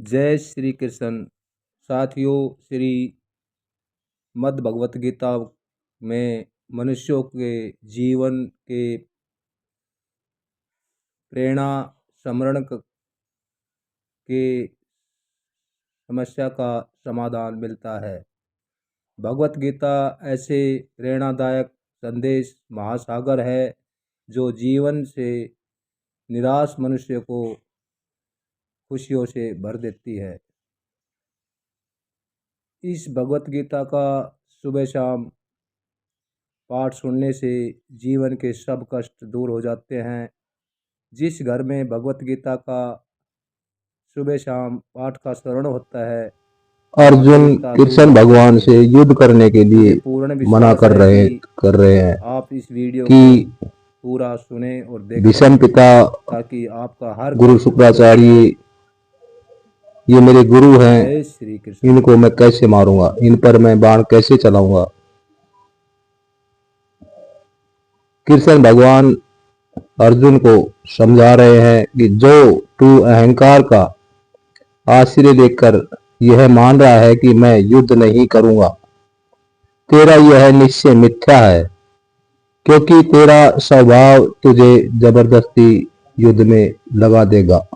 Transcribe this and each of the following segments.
जय श्री कृष्ण। साथियों, श्री मद् भगवत गीता में मनुष्यों के जीवन के प्रेरणा स्मरण के समस्या का समाधान मिलता है। भगवत गीता ऐसे प्रेरणादायक संदेश महासागर है जो जीवन से निराश मनुष्य को खुशियों से भर देती है। इस भगवत गीता का सुबह शाम पाठ सुनने से जीवन के सब कष्ट दूर हो जाते हैं। जिस घर में भगवत गीता का सुबह शाम पाठ का श्रवण होता है, अर्जुन कृष्ण भगवान से युद्ध करने के लिए मना कर रहे हैं आप इस वीडियो कि को पूरा सुने और देखें भीष्म पिता ताकि आपका हर गुरु शुक्राचार्य ये मेरे गुरु हैं, जय श्री कृष्ण। इनको मैं कैसे मारूंगा, इन पर मैं बाण कैसे चलाऊंगा। कृष्ण भगवान अर्जुन को समझा रहे हैं कि जो तू अहंकार का आश्रय लेकर यह मान रहा है कि मैं युद्ध नहीं करूंगा, तेरा यह निश्चय मिथ्या है, क्योंकि तेरा स्वभाव तुझे जबरदस्ती युद्ध में लगा देगा।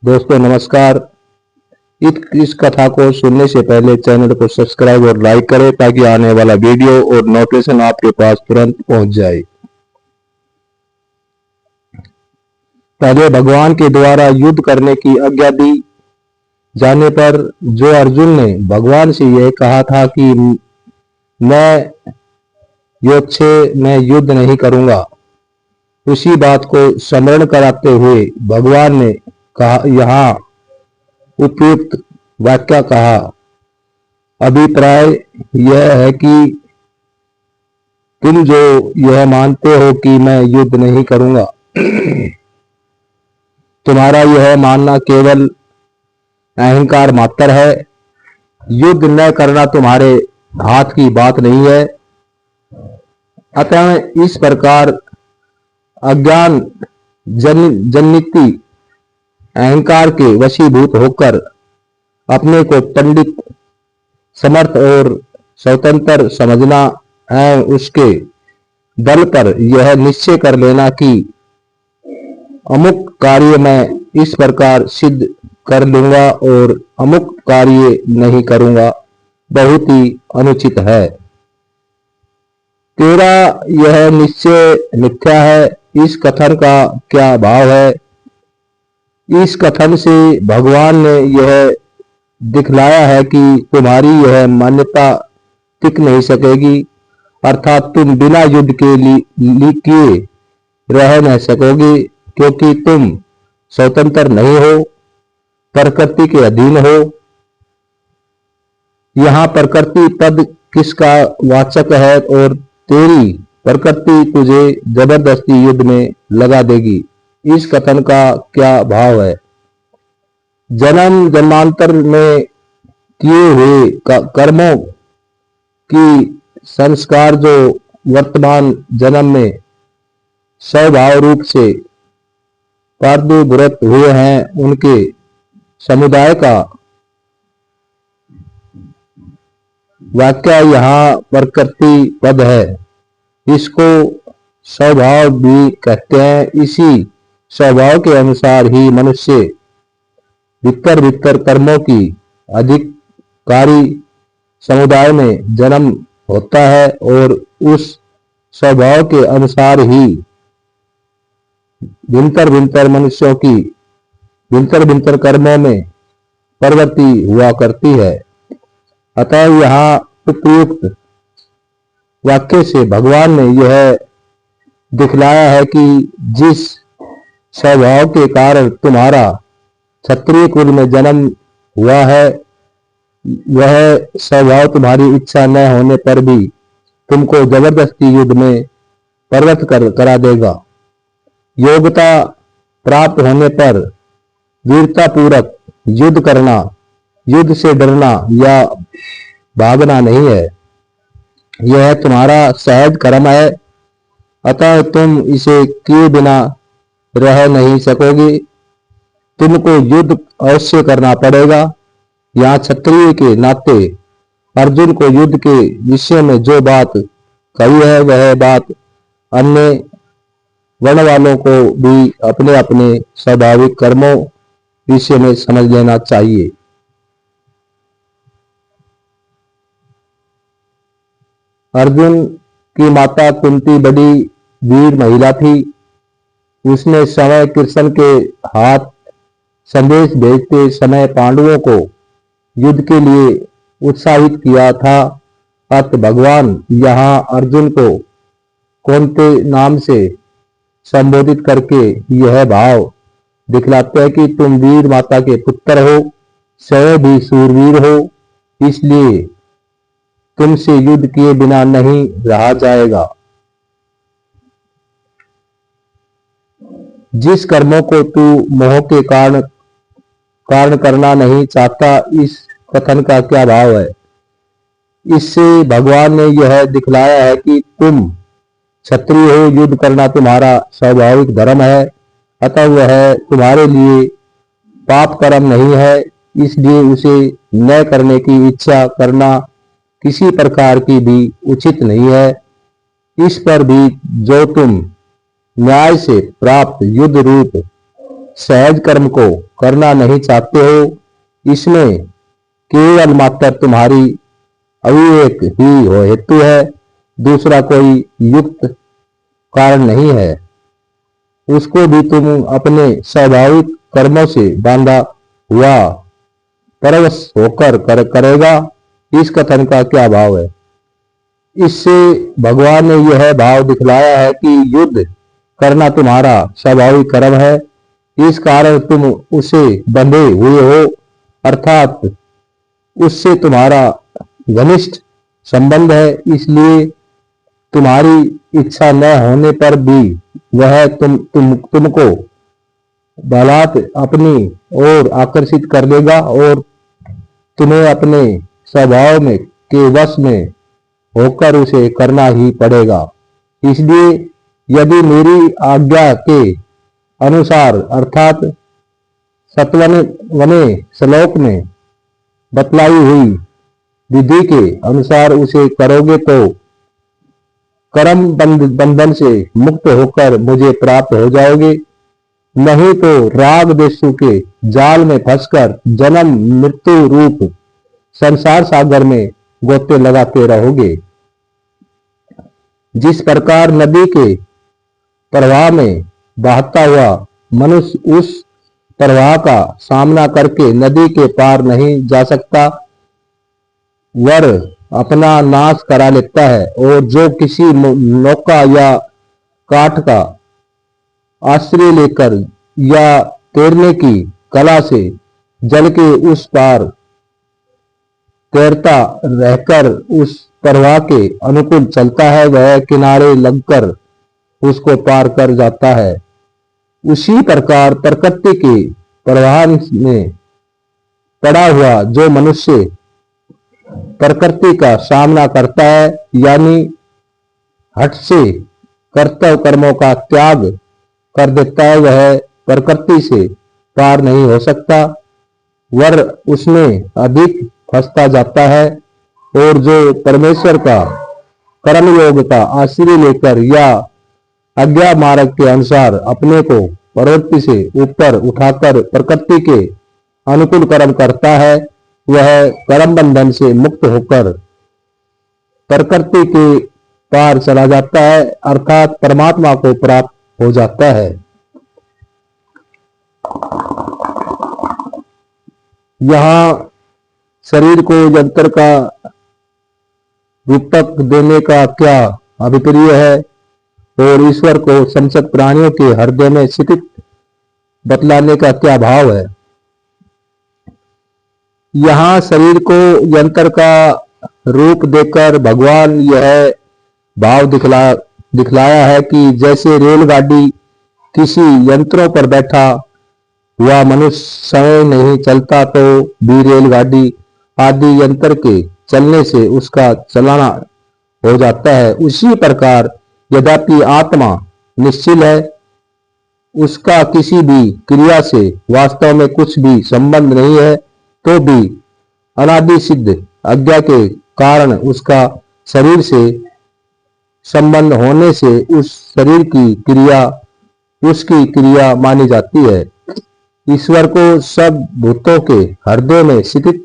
दोस्तों नमस्कार। इस कथा को सुनने से पहले चैनल को सब्सक्राइब और लाइक करें ताकि आने वाला वीडियो और नोटिफिकेशन आपके पास तुरंत पहुंच जाए। पहले भगवान के द्वारा युद्ध करने की आज्ञा दी जाने पर जो अर्जुन ने भगवान से यह कहा था कि मैं मैं युद्ध नहीं करूंगा, उसी बात को स्मरण कराते हुए भगवान ने कहा, यहाँ उपयुक्त वाक्य कहा। अभिप्राय यह है कि तुम जो यह मानते हो कि मैं युद्ध नहीं करूंगा, तुम्हारा यह मानना केवल अहंकार मात्र है। युद्ध न करना तुम्हारे हाथ की बात नहीं है। अतः इस प्रकार अज्ञान जनित अहंकार के वशीभूत होकर अपने को पंडित, समर्थ और स्वतंत्र समझना है। उसके बल पर यह निश्चय कर लेना कि अमुक कार्य मैं इस प्रकार सिद्ध कर लूंगा और अमुक कार्य नहीं करूंगा, बहुत ही अनुचित है। तेरा यह निश्चय मिथ्या है। इस कथन का क्या भाव है? इस कथन से भगवान ने यह दिखलाया है कि तुम्हारी यह मान्यता टिक नहीं सकेगी, अर्थात तुम बिना युद्ध के लिए किए रह नहीं सकोगे, क्योंकि तुम स्वतंत्र नहीं हो, प्रकृति के अधीन हो। यहाँ प्रकृति पद किसका वाचक है और तेरी प्रकृति तुझे जबरदस्ती युद्ध में लगा देगी। इस कथन का क्या भाव है? जन्म जन्मांतर में किए हुए कर्मों की संस्कार जो वर्तमान जन्म में स्वभाव रूप से प्रादुर्भूत हुए हैं, उनके समुदाय का वाक्य यहाँ प्रकृति पद है। इसको स्वभाव भी कहते हैं। इसी स्वभाव के अनुसार ही मनुष्य भीतर कर्मों की अधिकारी समुदाय में जन्म होता है और उस स्वभाव के अनुसार ही भिन्तर मनुष्यों की भिन्तर कर्मों में प्रवृत्ति हुआ करती है। अतः यहाँ उपयुक्त वाक्य से भगवान ने यह दिखलाया है कि जिस स्वभाव के कारण तुम्हारा क्षत्रिय कुल में जन्म हुआ है, वह स्वभाव तुम्हारी इच्छा न होने पर भी तुमको जबरदस्ती युद्ध में प्रवृत्त करा देगा। योग्यता प्राप्त होने पर वीरता पूर्वक युद्ध करना, युद्ध से डरना या भागना नहीं है। यह तुम्हारा सहज कर्म है, अतः तुम इसे किए बिना रह नहीं सकोगे। तुमको युद्ध अवश्य करना पड़ेगा। यहाँ क्षत्रिय के नाते अर्जुन को युद्ध के विषय में जो बात कही है वह बात अन्य वर्ण वालों को भी अपने अपने स्वाभाविक कर्मों विषय में समझ लेना चाहिए। अर्जुन की माता कुंती बड़ी वीर महिला थी। उसने समय कृष्ण के हाथ संदेश भेजते समय पांडवों को युद्ध के लिए उत्साहित किया था। अत भगवान यहाँ अर्जुन को कौनते नाम से संबोधित करके यह भाव दिखलाते हैं कि तुम वीर माता के पुत्र हो, स्वयं भी सूरवीर हो, इसलिए तुमसे युद्ध किए बिना नहीं रहा जाएगा। जिस कर्मों को तू मोह के कारण करना नहीं चाहता, इस कथन का क्या भाव है? इससे भगवान ने यह दिखलाया है कि तुम क्षत्रिय हो, युद्ध करना तुम्हारा स्वाभाविक धर्म है, अतः वह तुम्हारे लिए पाप कर्म नहीं है, इसलिए उसे न करने की इच्छा करना किसी प्रकार की भी उचित नहीं है। इस पर भी जो तुम न्याय से प्राप्त युद्ध रूप सहज कर्म को करना नहीं चाहते हो, इसमें केवल मात्र तुम्हारी अविवेक ही हो हेतु है, दूसरा कोई युक्त कारण नहीं है। उसको भी तुम अपने स्वाभाविक कर्मों से बांधा हुआ परवश होकर करेगा। इस कथन का क्या भाव है? इससे भगवान ने यह भाव दिखलाया है कि युद्ध करना तुम्हारा स्वाभाविक कर्म है, इस कारण तुम उसे बंधे हुए हो, अर्थात उससे तुम्हारा घनिष्ठ संबंध है, इसलिए तुम्हारी इच्छा न होने पर भी वह तुमको बलात् अपनी ओर आकर्षित कर लेगा और तुम्हें अपने स्वभाव में के वश में होकर उसे करना ही पड़ेगा। इसलिए यदि मेरी आज्ञा के अनुसार अर्थात सत्वने श्लोक में बतलाई हुई विधि के अनुसार उसे करोगे तो कर्म बंधन से मुक्त होकर मुझे प्राप्त हो जाओगे, नहीं तो राग देशु के जाल में फंसकर जन्म मृत्यु रूप संसार सागर में गोते लगाते रहोगे। जिस प्रकार नदी के प्रवाह में बहता हुआ मनुष्य उस प्रवाह का सामना करके नदी के पार नहीं जा सकता, वर अपना नाश करा लेता है, और जो किसी नौका या काठ का आश्रय लेकर या तैरने की कला से जल के उस पार तैरता रहकर उस प्रवाह के अनुकूल चलता है, वह किनारे लगकर उसको पार कर जाता है। उसी प्रकार प्रकृति के प्रवाह में पड़ा हुआ जो मनुष्य प्रकृति का सामना करता है, यानी हठ से कर्तव्य कर्मों का त्याग कर देता है, वह प्रकृति से पार नहीं हो सकता, वर उसमें अधिक फंसता जाता है। और जो परमेश्वर का कर्मयोग का आश्रय लेकर या आज्ञा मार्ग के अनुसार अपने को प्रवृत्ति से ऊपर उठाकर प्रकृति के अनुकूल कर्म करता है, वह कर्म बंधन से मुक्त होकर प्रकृति के पार चला जाता है, अर्थात परमात्मा को प्राप्त हो जाता है। यहाँ शरीर को यंत्र का रूपक देने का क्या अभिप्राय है और ईश्वर को संसद प्राणियों के हृदय में स्थित बतलाने का क्या भाव है? यहाँ शरीर को यंत्र का रूप देकर भगवान यह भाव दिखलाया है कि जैसे रेलगाड़ी किसी यंत्रों पर बैठा हुआ मनुष्य समय नहीं चलता, तो भी रेलगाड़ी आदि यंत्र के चलने से उसका चलाना हो जाता है। उसी प्रकार यद्यपि आत्मा निश्चल है, उसका किसी भी क्रिया से वास्तव में कुछ भी संबंध नहीं है, तो भी अनादि सिद्ध आज्ञा के कारण उसका शरीर से संबंध होने से उस शरीर की क्रिया उसकी क्रिया मानी जाती है। ईश्वर को सब भूतों के हृदय में स्थित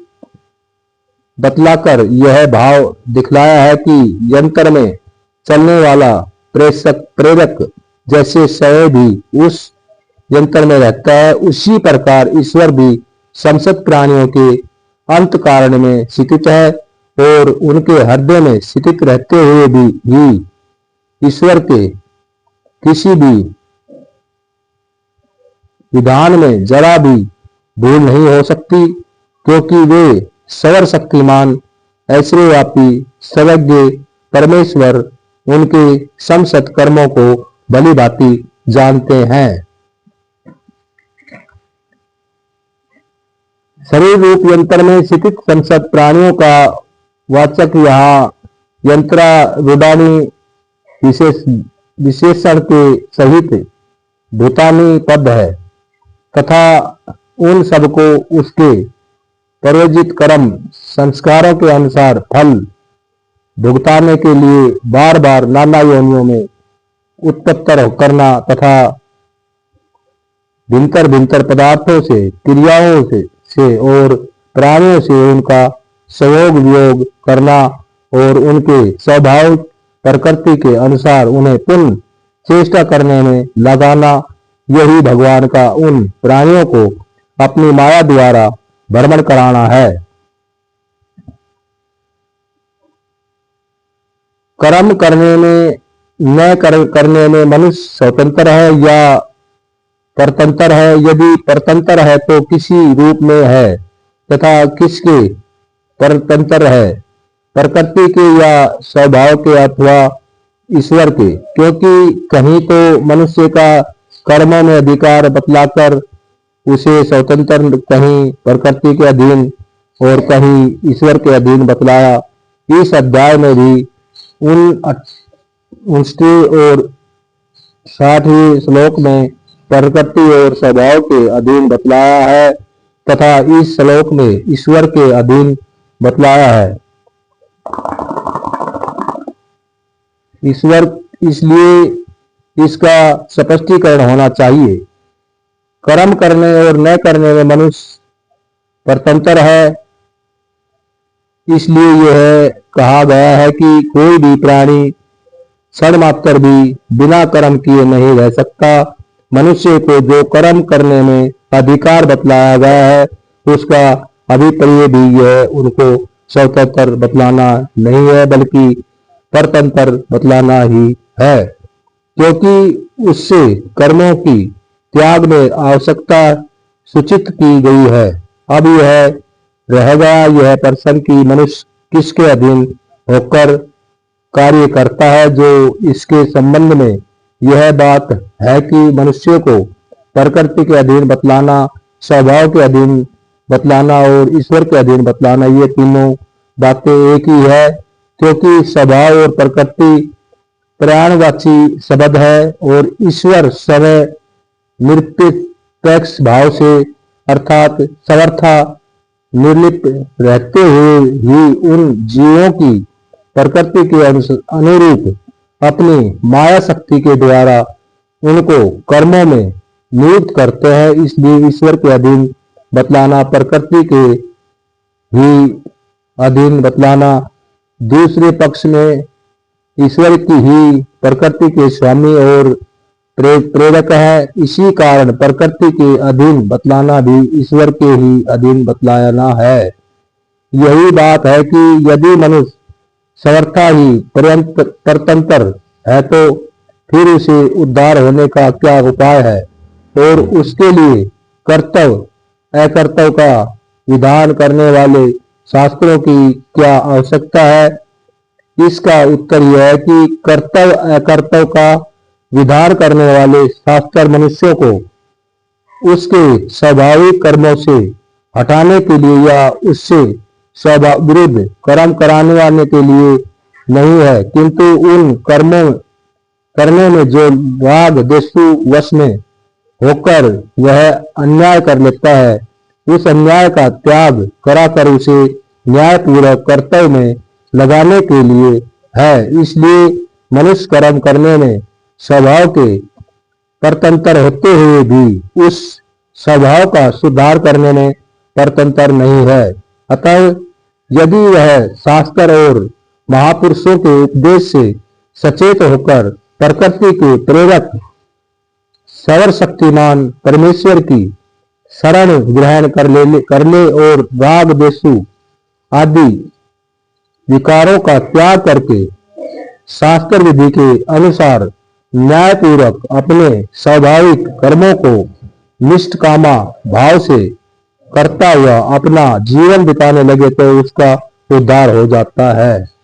बतलाकर यह भाव दिखलाया है कि यंत्र में चलने वाला प्रेरक जैसे शय भी उस यंत्र में रहता है, उसी प्रकार ईश्वर भी समस्त प्राणियों के अंत कारण में स्थित है और उनके हृदय में स्थित रहते हुए भी ईश्वर के किसी भी विधान में जरा भी भूल नहीं हो सकती, क्योंकि वे सर्वशक्तिमान ऐश्वर्यव्यापी सर्वज्ञ परमेश्वर उनके समस्त कर्मों को भली भांति जानते हैं। शरीर रूप यंत्र में स्थित समस्त प्राणियों का वाचक यहाँ यंत्रारूढ़ानी विशेषण के सहित भूतानी पद है तथा उन सबको उसके प्रयोजित कर्म संस्कारों के अनुसार फल भुगताने के लिए बार बार नाना योनियों में उत्पत्तर करना तथा भिन्तर भिन्तर पदार्थों से क्रियाओं से और प्राणियों से उनका सहयोग वियोग करना और उनके स्वभाव प्रकृति के अनुसार उन्हें पुनः चेष्टा करने में लगाना, यही भगवान का उन प्राणियों को अपनी माया द्वारा भ्रमण कराना है। कर्म करने में न करने में मनुष्य स्वतंत्र है या परतंत्र है? यदि परतंत्र है तो किसी रूप में है तथा किसके परतंत्र है, प्रकृति के या स्वभाव के अथवा ईश्वर के? क्योंकि कहीं तो मनुष्य का कर्मों में अधिकार बतलाकर उसे स्वतंत्र, कहीं प्रकृति के अधीन और कहीं ईश्वर के अधीन बतलाया। इस अध्याय में भी 59 और 60वें श्लोक में प्रकृति और स्वभाव के अधीन बतलाया है तथा इस श्लोक में ईश्वर के अधीन बतलाया है। ईश्वर, इसलिए इसका स्पष्टीकरण होना चाहिए। कर्म करने और न करने में मनुष्य परतंत्र है, इसलिए यह कहा गया है कि कोई भी प्राणी क्षण मात्र भी बिना कर्म किए नहीं रह सकता। मनुष्य को जो कर्म करने में अधिकार बतलाया गया है उसका अभिप्राय भी यह उनको स्वतंत्र बतलाना नहीं है बल्कि परतंत्र बतलाना ही है, क्योंकि उससे कर्मों की त्याग में आवश्यकता सूचित की गई है। अब यह रह गया यह प्रश्न कि मनुष्य किसके अधीन होकर कार्य करता है। जो इसके संबंध में यह बात है कि मनुष्य को प्रकृति के अधीन बतलाना, स्वभाव के अधीन बतलाना और ईश्वर के अधीन बतलाना, ये तीनों बातें एक ही है, क्योंकि स्वभाव और प्रकृति प्राणवाची शब्द है और ईश्वर समय निरपेक्ष भाव से अर्थात सर्वथा निर्लिप्त रहते हुए ही उन जीवों की प्रकृति के अनुरूप अपनी माया शक्ति के द्वारा उनको कर्मों में नियुक्त करते हैं। इसलिए ईश्वर के अधीन बतलाना, प्रकृति के ही अधीन बतलाना, दूसरे पक्ष में ईश्वर की ही प्रकृति के स्वामी और प्रेरक है। इसी कारण प्रकृति के अधीन बतलाना भी ईश्वर के ही अधीन बतलाना है। यही बात है कि यदि मनुष्य सर्वथा ही परतंत्र है तो फिर उसे उद्धार होने का क्या उपाय है और उसके लिए कर्तव्य अकर्तव्य का विधान करने वाले शास्त्रों की क्या आवश्यकता है? इसका उत्तर यह है कि कर्तव्य अकर्तव्य का विधान करने वाले शास्त्र मनुष्यों को उसके स्वाभाविक कर्मों से हटाने के लिए या उससे स्वभाव विरुद्ध कर्म कराने वाले के लिए नहीं है, किंतु उन कर्मों करने में जो राग देशु वश में होकर वह अन्याय कर लेता है, उस अन्याय का त्याग कराकर उसे न्यायपूर्वक कर्तव्य में लगाने के लिए है। इसलिए मनुष्य कर्म करने में स्वभाव के परतंत्र होते हुए भी उस स्वभाव का सुधार करने में परतंत्र नहीं है। अतः यदि वह शास्त्र और महापुरुषों के उपदेश से सचेत होकर प्रकृति के प्रेरक सर्वशक्तिमान परमेश्वर की शरण ग्रहण कर ले और राग देशु आदि विकारों का त्याग करके शास्त्र विधि के अनुसार न्यायपूर्वक अपने स्वाभाविक कर्मों को निष्कामा भाव से करता हुआ अपना जीवन बिताने लगे तो उसका उद्धार हो जाता है।